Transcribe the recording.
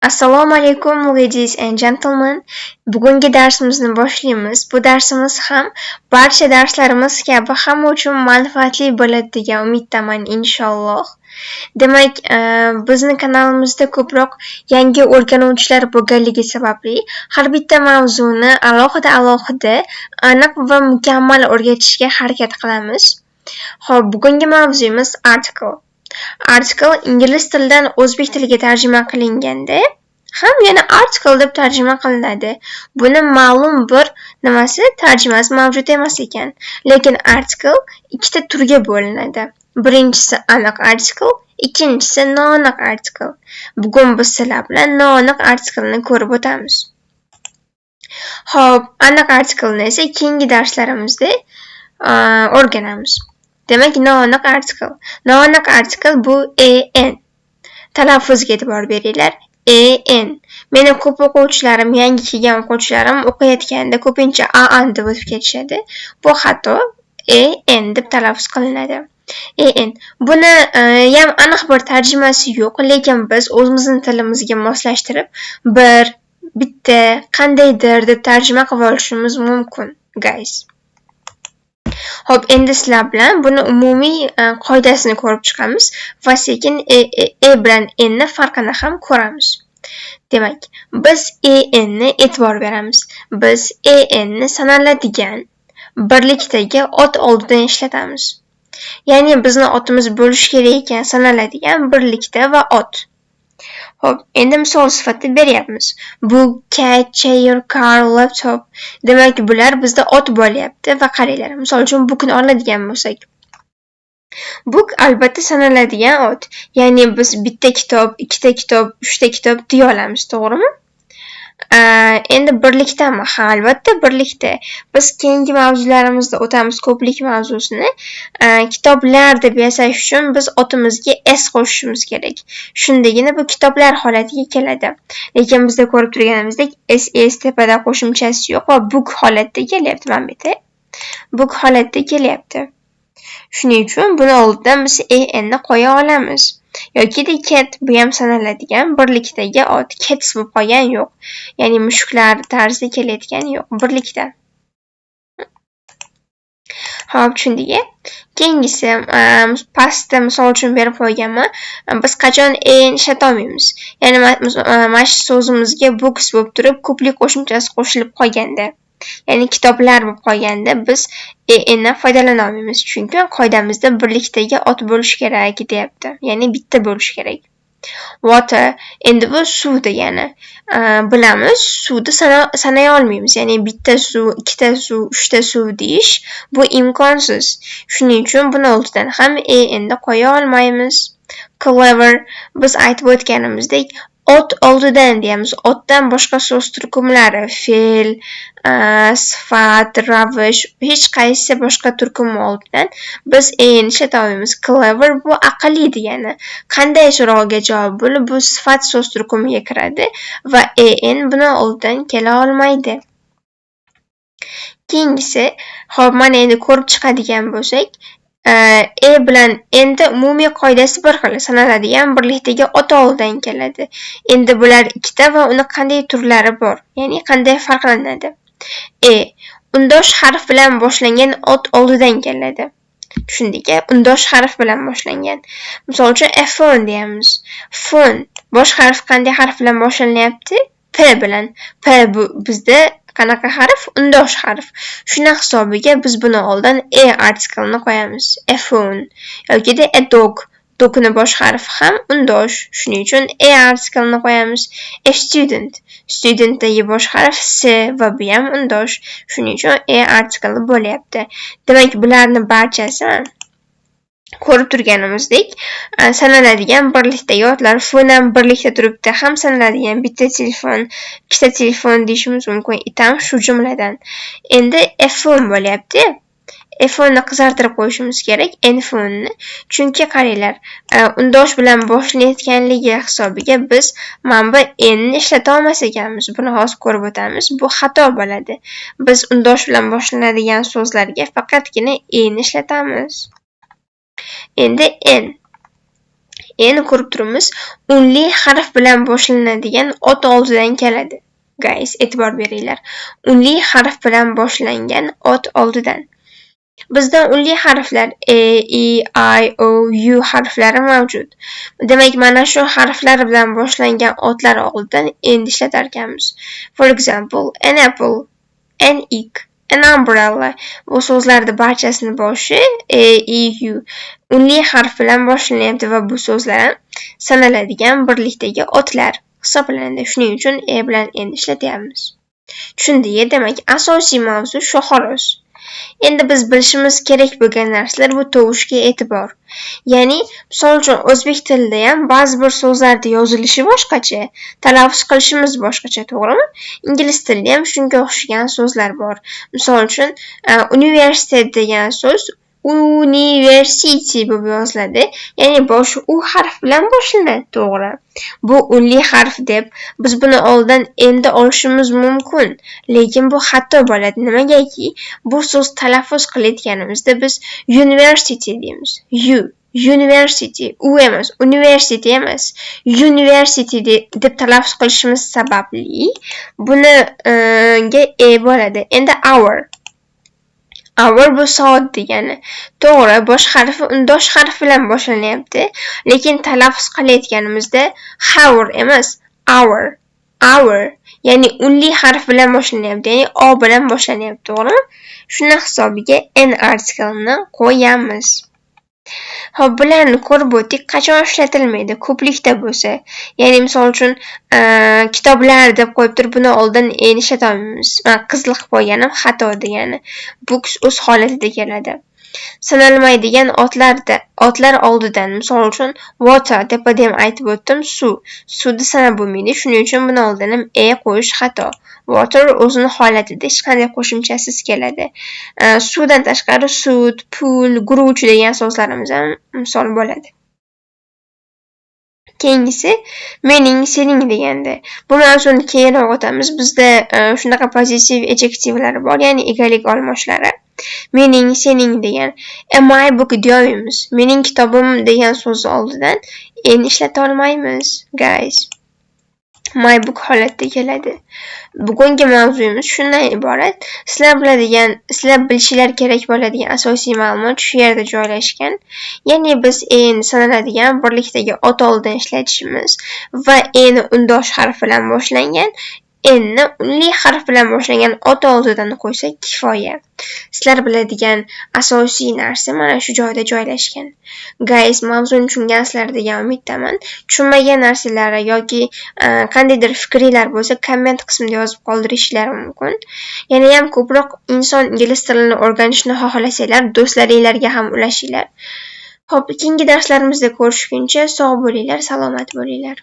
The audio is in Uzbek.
Assalomu alaykum ladies and gentlemen. Bugungi darsimizni boshlaymiz. Bu darsimiz ham barcha darslarimiz kabi hamma uchun manfaatli bo'ladi degan umiddaman inshaalloh. Demak, bizni kanalimizda ko'proq yangi o'rganuvchilar bo'lganligi sababli har bitta mavzuni alohida aniq va mukammal o'rgatishga harakat qilamiz. Xo'p, bugungi mavzuyimiz article. Article ingliz tilidan o'zbek tiliga tarjima qilinganda ham yana article deb tarjima qilinadi. Buni ma'lum bir tarjimasi mavjud emas ekan. Lekin article ikkita turga bo'linadi. Birinchisi aniq article, ikkinchisi noaniq article. Bugun biz sizlar bilan noaniq article'ni ko'rib o'tamiz. Xo'p, aniq article'ni esa keyingi darslarimizda o'rganamiz. Demak, noaniq article. Noaniq article bu en. Talaffuzga e'tibor beringlar. En. Meni ko'p o'quvchilarim, yangi kelgan o'quvchilarim o'qiyotganda ko'pincha an deb o'tib ketishadi. Bu xato. En deb talaffuz qilinadi. En. Buni ham aniq bir tarjimasi yo'q, lekin biz o'zimizning tilimizga moslashtirib bitta qandaydir deb tarjima qilib olishimiz mumkin, guys. Xo'p, endi sizlar bilan buni umumiy qoidasini ko'rib chiqamiz va sekin bilan enni farqini ham ko'ramiz. Demak, biz enni e'tibor beramiz. Biz enni sanaladigan birlikdagi ot oldidan ishlatamiz. Ya'ni bizni otimiz bo'lishi kerak ekan sanaladigan birlikda va ot. Xo'p, endi misol sifatida beryapmiz. Book, cat, chair, car, laptop. Demak, bular bizda ot bo'lyapti va qaranglar. Misol uchun bookni oladigan bo'lsak. Book albatta sanaladigan ot. Ya'ni biz bitta kitob, ikkita kitob, uchta kitob deya olamiz, to'g'rimi? Endi birlikdami? Ha, albatta birlikda. Biz keyingi mavzularimizda o'tamiz ko'plik mavzusini. Kitoblar deb yasash uchun biz otimizga s qo'shishimiz kerak. Shundagina bu kitoblar holatiga keladi. Lekin bizda ko'rib turganimizdek s tepada qo'shimchasi yo'q va book holatida kelyapti, mana bu yerda. Book holatida kelyapti. Shuning uchun buni oldidan biz enni qo'ya olamiz. Yoki cat bu ham sanaladigan birlikdagi ot. Cats bo'lib qolgan yo'q. Ya'ni mushuklar tarzida kelayotgani yo'q, birlikda. Xo'p, tushundingmi? Keyingisi pastda misol uchun berib qo'yganman. Biz qachon ishlata olmaymiz. Ya'ni mana shu so'zimizga books bo'lib turib ko'plik qo'shimchasi qo'shilib qolganda, ya'ni kitoblar bo'lib qolganda biz endan foydalana olmaymiz. Chunki qoidamizda birlikdagi ot bo'lishi kerak deyapti. Ya'ni bitta bo'lishi kerak. Water, endi bu suv degani. Bilamiz, suvni sanay olmaymiz. Ya'ni bitta suv, ikkita suv, uchta suv deyish bu imkonsiz. Shuning uchun buni oldidan ham endi qo'ya olmaymiz. Clever, biz aytib o'tganimizdek, ot oldidan deyamiz. Otdan boshqa so'z turkumlari fe'l, sifat, ravish, hech qaysi boshqa turkum oldidan biz ishlata olmaymiz. Clever bu aqlli degani. Qanday so'rovga javob bo'lib bu sifat so'z turkumiga kiradi va buni oldidan kela olmaydi. Keyingisi, xo'p, mana endi ko'rib chiqadigan bo'lsak, bilan endi umumiy qoidasi bir xil sanaladigan birlikdagi ot oldidan keladi. Endi bular ikkita va uni qanday turlari bor, ya'ni qanday farqlanadi. Undosh harf bilan boshlangan ot oldidan keladi. Tushundingmi? Undosh harf bilan boshlangan. Misol uchun phone deyamiz. Phone bosh harf qanday harf bilan boshlanyapti? P bilan. P bu bizda qanaqa harf? Undosh harf. Shuna hisobiga biz buni oldidan article-ni qo'yamiz. A phone yoki a dog. Dogni bosh harfi ham undosh. Shuning uchun article-ni qo'yamiz. A student. Studentdagi bosh harf s va bu ham undosh. Shuning uchun article bo'lyapti. Demak, bularni barchasi ko'rib turganimizdek sanaladigan birlikdagi otlar. Phone ham birlikda turibdi, ham sanaladigan bitta telefon, ikkita telefon deyishimiz mumkin. Ham shu jumladan. Endi phone bo'lyapti. Phone ni qizartirib qo'yishimiz kerak, phone ni. Chunki qaranglar, undosh bilan boshlanayotganligi hisobiga biz mana bu ni ishlata olmas ekanmiz. Buni hozir ko'rib o'tamiz. Bu xato bo'ladi. Biz undosh bilan boshlanadigan so'zlarga faqatgina ni ishlatamiz. Endi Endi ko'rib turibmiz, unli harf bilan boshlanadigan ot oldidan keladi. Guys, e'tibor beringlar. Unli harf bilan boshlangan ot oldidan. Bizda unli harflar E, I, O, U harflari mavjud. Demak, mana shu harflar bilan boshlangan otlar oldidan endi ishlatar ekanmiz. For example, an apple, an egg, an umbrella. Bu so'zlarning barchasini boshi E, U unli harf bilan boshlanyapti va bu so'zlar sanaladigan birlikdagi otlar hisoblanadi. Shuning uchun E bilan endi ishlatyapmiz. Tushundingiz? Demak, asosiy mavzu shu xolos. Endi biz bilishimiz kerak bo'lgan narsalar bu tovushga e'tibor. Ya'ni, misol uchun o'zbek tilida ham ba'zi bir so'zlarning yozilishi boshqacha, talaffuz qilishimiz boshqacha, to'g'rimi? Ingliz tilida ham shunga o'xshagan so'zlar bor. Misol uchun, universitet degan so'z university bo'lib yoziladi. Ya'ni boshi u harf bilan boshlanadi, to'g'ri. Bu unli harf deb biz buni oldin endi olishimiz mumkin, lekin bu xato bo'ladi. Nimagaki, bu so'z talaffuz qilayotganimizda biz university deymiz. University, u emas, university emas, university deb talaffuz qilishimiz sababli buni ga bo'ladi. Endi hour bu soat degani. To'g'ri, bosh harfi undosh harf bilan boshlanyapti, lekin talaffuz qilayotganimizda hour emas, hour. Ya'ni unli harf bilan boshlanyapti, ya'ni o bilan boshlanyapti, to'g'rimi? Shuni hisobiga n artiklini qo'yamiz. Hop, bularni ko'rib o'tdik. Qachon ishlatilmaydi? Ko'plikda bo'lsa. Ya'ni misol uchun kitoblar deb qo'yib turib buni oldin ishlatib olmaymiz. Qizil qilib qo'yganim xato degani. Books o'z holatida keladi. Sanalmaydigan otlar oldidan, misol uchun water tepada ham aytib o'tdim, suvni sanab bo'lmaydi. Shuning uchun buni oldidan qo'yish xato. Water o'zini holatida hech qanday qo'shimchasiz keladi. Suvdan tashqari sut, pul, guruch degan so'zlarimiz ham misol bo'ladi. Keyingisi mening, sening deganda. Bu mavzuni keyinroq o'tamiz. Bizda shunaqa pozitiv adjektivlar bor, ya'ni egalik olmoshlari. Mening, sening degan. My book deyolmaymiz. Mening kitobim degan so'zni oldidan endi ishlata olmaymiz, guys. My book holatda keladi. Bugungi mavzuyimiz shundan iborat. Sizlar bilishinglar kerak bo'ladigan asosiy ma'lumot shu yerda joylashgan. Ya'ni biz endi sanaladigan birlikdagi ot oldidan ishlatishimiz va endi undosh harf bilan boshlangan, endi unli harf bilan boshlangan ot oldidan qo'ysak kifoya. Sizlar biladigan asosiy narsa mana shu joyda joylashgan. Guys, mavzuni tushungansizlar degan umiddaman. Tushunmagan narsalar yoki qandaydir fikringlar bo'lsa, komment qismida yozib qoldirishingiz mumkin. Yana ham ko'proq inson ingliz tilini o'rganishni xohlasanglar, do'stlaringizga ham ulashinglar. Xo'p, keyingi darslarimizda ko'rishguncha sog' bo'linglar, salomat bo'linglar.